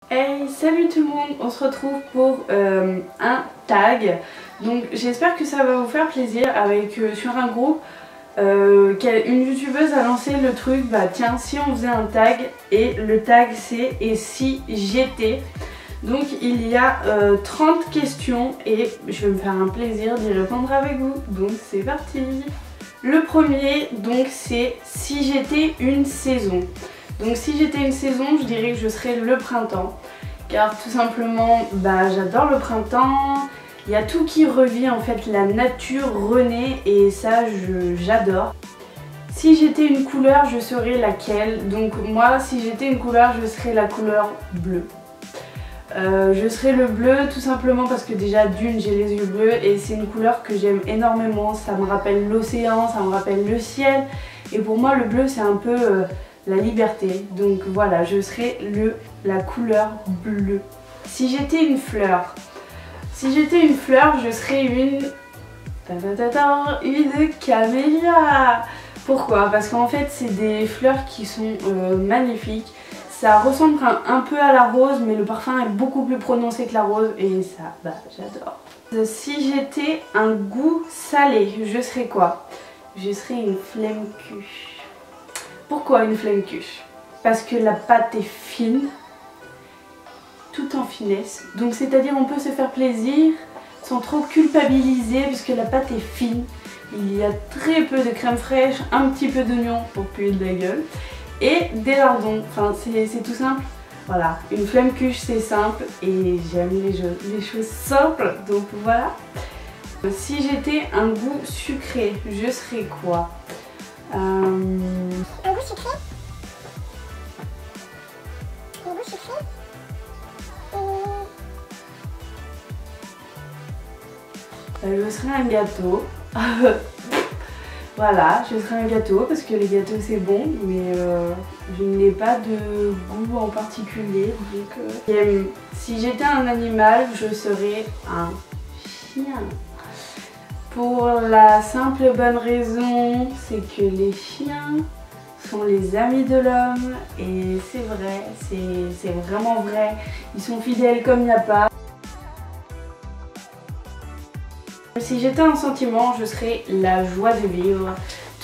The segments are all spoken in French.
Hey, salut tout le monde, on se retrouve pour un tag. Donc j'espère que ça va vous faire plaisir avec sur un groupe. Une youtubeuse a lancé le truc, bah tiens, si on faisait un tag, et le tag c'est et si j'étais. Donc il y a 30 questions et je vais me faire un plaisir d'y répondre avec vous. Donc c'est parti. Le premier donc c'est si j'étais une saison. Donc si j'étais une saison, je dirais que je serais le printemps. Car tout simplement, bah, j'adore le printemps. Il y a tout qui revit en fait, la nature renaît et ça j'adore. Si j'étais une couleur, je serais laquelle? Donc moi, si j'étais une couleur, je serais la couleur bleue. Je serais le bleu tout simplement parce que déjà d'une, j'ai les yeux bleus et c'est une couleur que j'aime énormément. Ça me rappelle l'océan, ça me rappelle le ciel. Et pour moi, le bleu, c'est un peu la liberté. Donc voilà, je serais la couleur bleue. Si j'étais une fleur, je serais une camélia. Pourquoi? Parce qu'en fait, c'est des fleurs qui sont magnifiques. Ça ressemble un peu à la rose, mais le parfum est beaucoup plus prononcé que la rose et ça, bah, j'adore. Si j'étais un goût salé, je serais quoi? Je serais une flemme cuche. Pourquoi une flemme cuche? Parce que la pâte est fine, tout en finesse. Donc c'est-à-dire on peut se faire plaisir sans trop culpabiliser puisque la pâte est fine. Il y a très peu de crème fraîche, un petit peu d'oignon pour puer de la gueule. Et des lardons, enfin c'est tout simple. Voilà, une flemme cuche c'est simple et j'aime les choses simples, donc voilà. Si j'étais un goût sucré, je serais quoi? Un goût sucré? Un goût sucré? Je serais un gâteau. Voilà, je serais un gâteau parce que les gâteaux c'est bon, mais je n'ai pas de goût en particulier. Donc, si j'étais un animal, je serais un chien. Pour la simple et bonne raison, c'est que les chiens sont les amis de l'homme et c'est vrai, c'est vraiment vrai. Ils sont fidèles comme il n'y a pas. Si j'étais un sentiment, je serais la joie de vivre.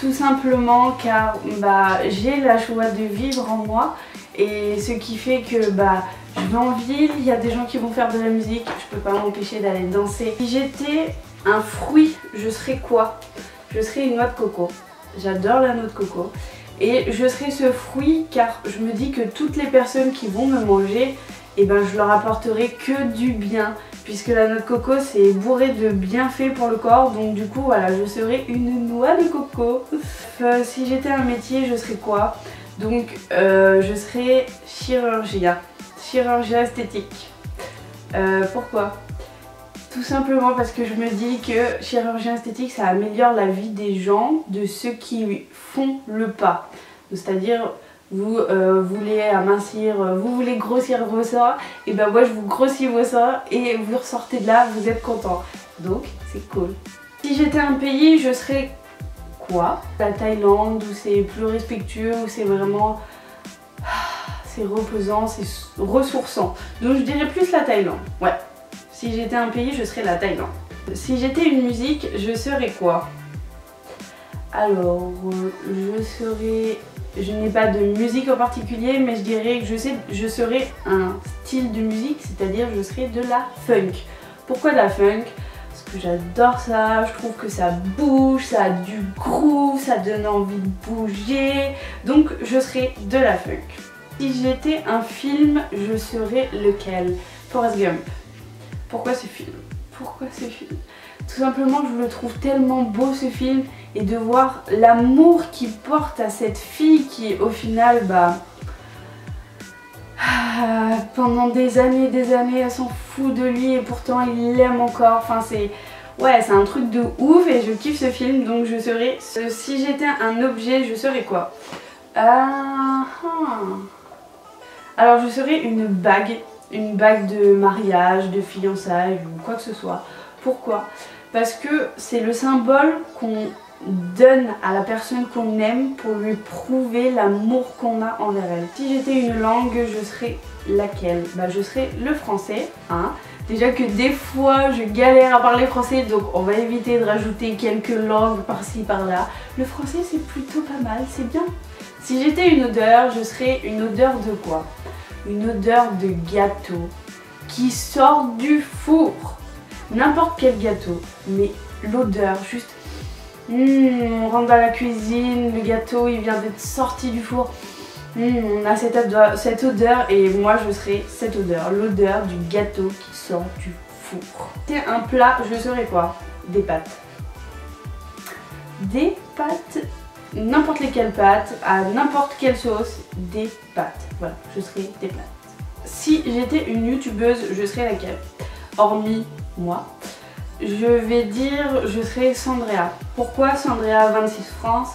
Tout simplement car bah, j'ai la joie de vivre en moi. Et ce qui fait que bah, je vais en ville, il y a des gens qui vont faire de la musique, je peux pas m'empêcher d'aller danser. Si j'étais un fruit, je serais quoi? Je serais une noix de coco. J'adore la noix de coco. Et je serais ce fruit car je me dis que toutes les personnes qui vont me manger, et ben, je leur apporterai que du bien. Puisque la noix de coco c'est bourré de bienfaits pour le corps, donc du coup voilà, je serais une noix de coco. Si j'étais un métier, je serais quoi? Donc je serais chirurgien esthétique. Pourquoi? Tout simplement parce que je me dis que chirurgien esthétique ça améliore la vie des gens, de ceux qui font le pas. C'est-à-dire vous voulez amincir, vous voulez grossir vos seins, et ben moi je vous grossis vos seins et vous ressortez de là, vous êtes content. Donc c'est cool. Si j'étais un pays, je serais quoi? La Thaïlande, où c'est plus respectueux, où c'est vraiment... c'est reposant, c'est ressourçant. Donc je dirais plus la Thaïlande, ouais. Si j'étais un pays, je serais la Thaïlande. Si j'étais une musique, je serais quoi? Alors, je n'ai pas de musique en particulier, mais je dirais que je serais un style de musique, c'est-à-dire je serais de la funk. Pourquoi de la funk? Parce que j'adore ça, je trouve que ça bouge, ça a du groove, ça donne envie de bouger, donc je serais de la funk. Si j'étais un film, je serais lequel? Forrest Gump. Pourquoi ce film? Pourquoi ce film? Tout simplement, je le trouve tellement beau ce film et de voir l'amour qu'il porte à cette fille qui au final, bah, pendant des années, elle s'en fout de lui et pourtant il l'aime encore. Enfin ouais, c'est un truc de ouf et je kiffe ce film, donc je serais... Si j'étais un objet, je serais quoi? Alors je serais une bague de mariage, de fiançailles ou quoi que ce soit. Pourquoi? Parce que c'est le symbole qu'on donne à la personne qu'on aime pour lui prouver l'amour qu'on a envers elle. Si j'étais une langue, je serais laquelle? Bah, je serais le français, hein. Déjà que des fois je galère à parler français, donc on va éviter de rajouter quelques langues par-ci par-là. Le français c'est plutôt pas mal, c'est bien. Si j'étais une odeur, je serais une odeur de quoi? Une odeur de gâteau qui sort du four. N'importe quel gâteau, mais l'odeur, juste... on rentre dans la cuisine, le gâteau il vient d'être sorti du four. On a cette odeur et moi je serais cette odeur, l'odeur du gâteau qui sort du four. C'est un plat, je serais quoi? Des pâtes. Des pâtes, n'importe lesquelles pâtes, à n'importe quelle sauce, des pâtes. Voilà, je serais des pâtes. Si j'étais une youtubeuse, je serais laquelle? Hormis moi, je vais dire je serais Sandrea. Pourquoi Sandrea 26 France?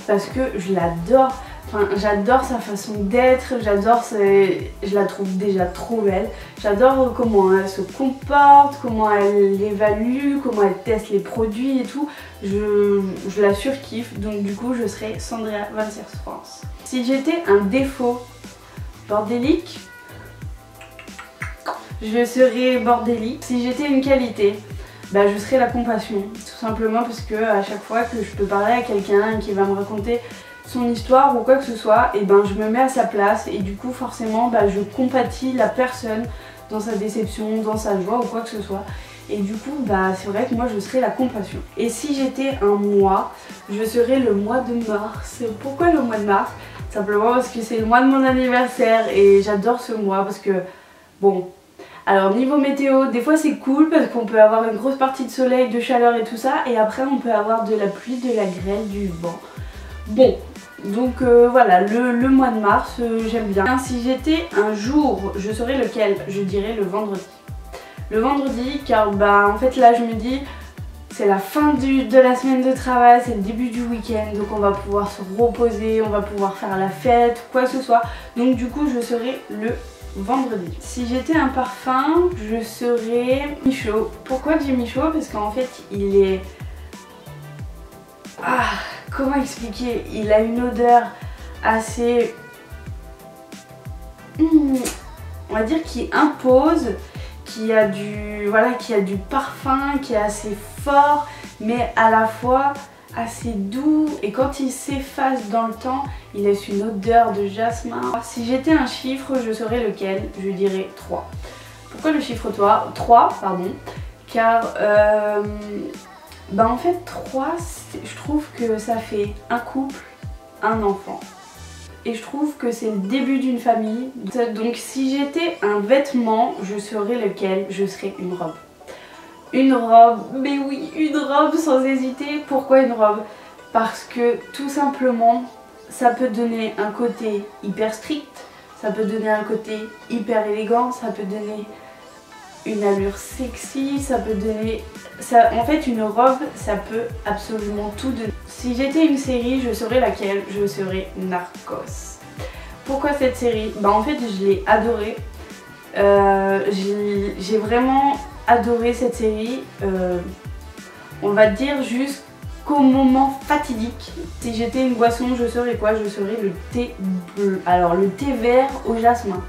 Parce que je l'adore. Enfin, j'adore sa façon d'être, je la trouve déjà trop belle. J'adore comment elle se comporte, comment elle évalue, comment elle teste les produits et tout. Je la surkiffe, donc du coup je serais Sandrea 26 France. Si j'étais un défaut bordélique, je serais bordélique. Si j'étais une qualité, bah, je serais la compassion. Tout simplement parce que à chaque fois que je peux parler à quelqu'un qui va me raconter son histoire ou quoi que ce soit, et ben je me mets à sa place et du coup forcément bah, je compatis la personne dans sa déception, dans sa joie ou quoi que ce soit. Et du coup bah c'est vrai que moi je serais la compassion. Et si j'étais un mois, je serais le mois de mars. Pourquoi le mois de mars? Simplement parce que c'est le mois de mon anniversaire et j'adore ce mois parce que bon, alors niveau météo, des fois c'est cool parce qu'on peut avoir une grosse partie de soleil, de chaleur et tout ça, et après on peut avoir de la pluie, de la grêle, du vent. Bon, donc voilà, le mois de mars, j'aime bien. Si j'étais un jour, je serais lequel? Je dirais le vendredi. Le vendredi, car bah en fait là je me dis, c'est la fin de la semaine de travail, c'est le début du week-end, donc on va pouvoir se reposer, on va pouvoir faire la fête, quoi que ce soit. Donc du coup je serais le vendredi. Si j'étais un parfum, je serais Michaud. Pourquoi j'ai Michaud? Parce qu'en fait il est... Ah, comment expliquer? Il a une odeur assez... on va dire qui impose, qui a du... Voilà, qui a du parfum, qui est assez fort, mais à la fois assez doux, et quand il s'efface dans le temps, il laisse une odeur de jasmin. Si j'étais un chiffre, je serais lequel? Je dirais 3. Pourquoi le chiffre 3, pardon? Car bah en fait 3, je trouve que ça fait un couple, un enfant. Et je trouve que c'est le début d'une famille. Donc si j'étais un vêtement, je serais lequel? Je serais une robe. Une robe, mais oui, une robe sans hésiter. Pourquoi une robe? Parce que tout simplement, ça peut donner un côté hyper strict, ça peut donner un côté hyper élégant, ça peut donner une allure sexy, ça peut donner... en fait, une robe, ça peut absolument tout donner. Si j'étais une série, je serais laquelle? Je serais Narcos. Pourquoi cette série? Bah en fait, je l'ai adorée. J'ai vraiment adoré cette série. On va dire jusqu'au moment fatidique. Si j'étais une boisson, je serais quoi? Je serais le thé bleu. Alors le thé vert au jasmin.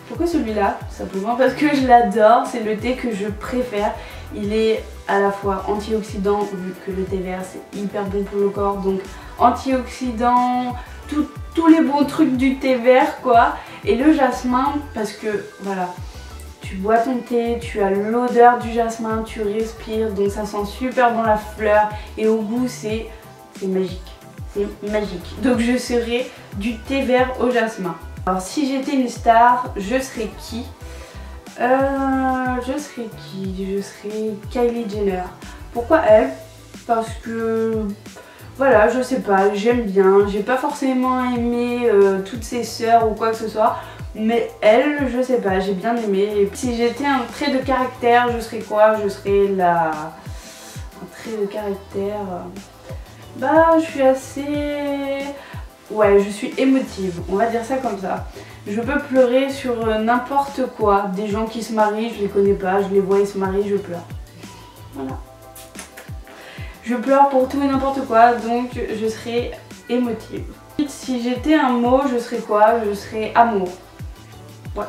Pourquoi celui-là? Simplement parce que je l'adore, c'est le thé que je préfère. Il est à la fois antioxydant, vu que le thé vert c'est hyper bon pour le corps, donc antioxydant, tous les bons trucs du thé vert quoi. Et le jasmin, parce que voilà, tu bois ton thé, tu as l'odeur du jasmin, tu respires, donc ça sent super bon la fleur, et au goût c'est magique, c'est magique. Donc je serais du thé vert au jasmin. Alors si j'étais une star, je serais qui? Je serais Kylie Jenner. Pourquoi elle? Parce que voilà, je sais pas, j'aime bien. J'ai pas forcément aimé toutes ses sœurs ou quoi que ce soit, mais elle, je sais pas, j'ai bien aimé. Et si j'étais un trait de caractère, je serais quoi? Je serais un trait de caractère... Bah, je suis assez... Ouais, je suis émotive, on va dire ça comme ça. Je peux pleurer sur n'importe quoi. Des gens qui se marient, je les connais pas, je les vois, ils se marient, je pleure. Voilà. je pleure pour tout et n'importe quoi, donc je serai émotive. Si j'étais un mot, je serais quoi? Je serais amour. Ouais,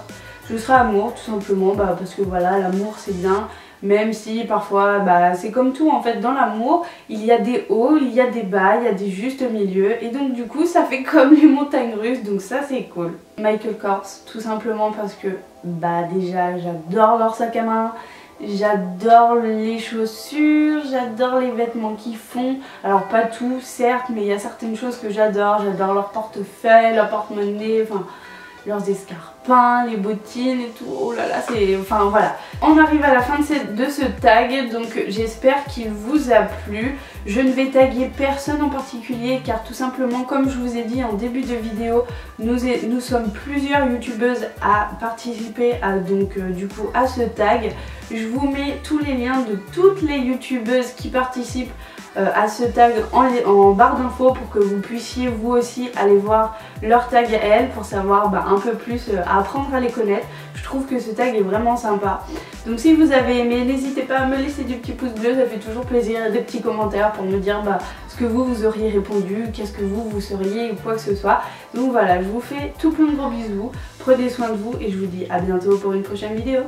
je serais amour tout simplement, parce que voilà, l'amour c'est bien. Même si parfois, c'est comme tout en fait, dans l'amour, il y a des hauts, il y a des bas, il y a des justes milieux. Et donc du coup, ça fait comme les montagnes russes, donc ça c'est cool. Michael Kors, tout simplement parce que, déjà, j'adore leur sac à main. J'adore les chaussures, j'adore les vêtements qu'ils font. Alors pas tout, certes, mais il y a certaines choses que j'adore. J'adore leur portefeuille, leur porte-monnaie, enfin leurs escarpins, les bottines et tout. Oh là là, c'est... Enfin voilà. On arrive à la fin de ce tag, donc j'espère qu'il vous a plu. Je ne vais taguer personne en particulier car tout simplement, comme je vous ai dit en début de vidéo, nous sommes plusieurs youtubeuses à participer à ce tag. Je vous mets tous les liens de toutes les youtubeuses qui participent à ce tag en barre d'infos pour que vous puissiez vous aussi aller voir leur tag à elles pour savoir un peu plus, apprendre à les connaître. Je trouve que ce tag est vraiment sympa. Donc si vous avez aimé, n'hésitez pas à me laisser des petits pouces bleus, ça fait toujours plaisir, des petits commentaires pour me dire ce que vous auriez répondu, qu'est-ce que vous seriez ou quoi que ce soit. Donc voilà, je vous fais tout plein de gros bisous, prenez soin de vous et je vous dis à bientôt pour une prochaine vidéo.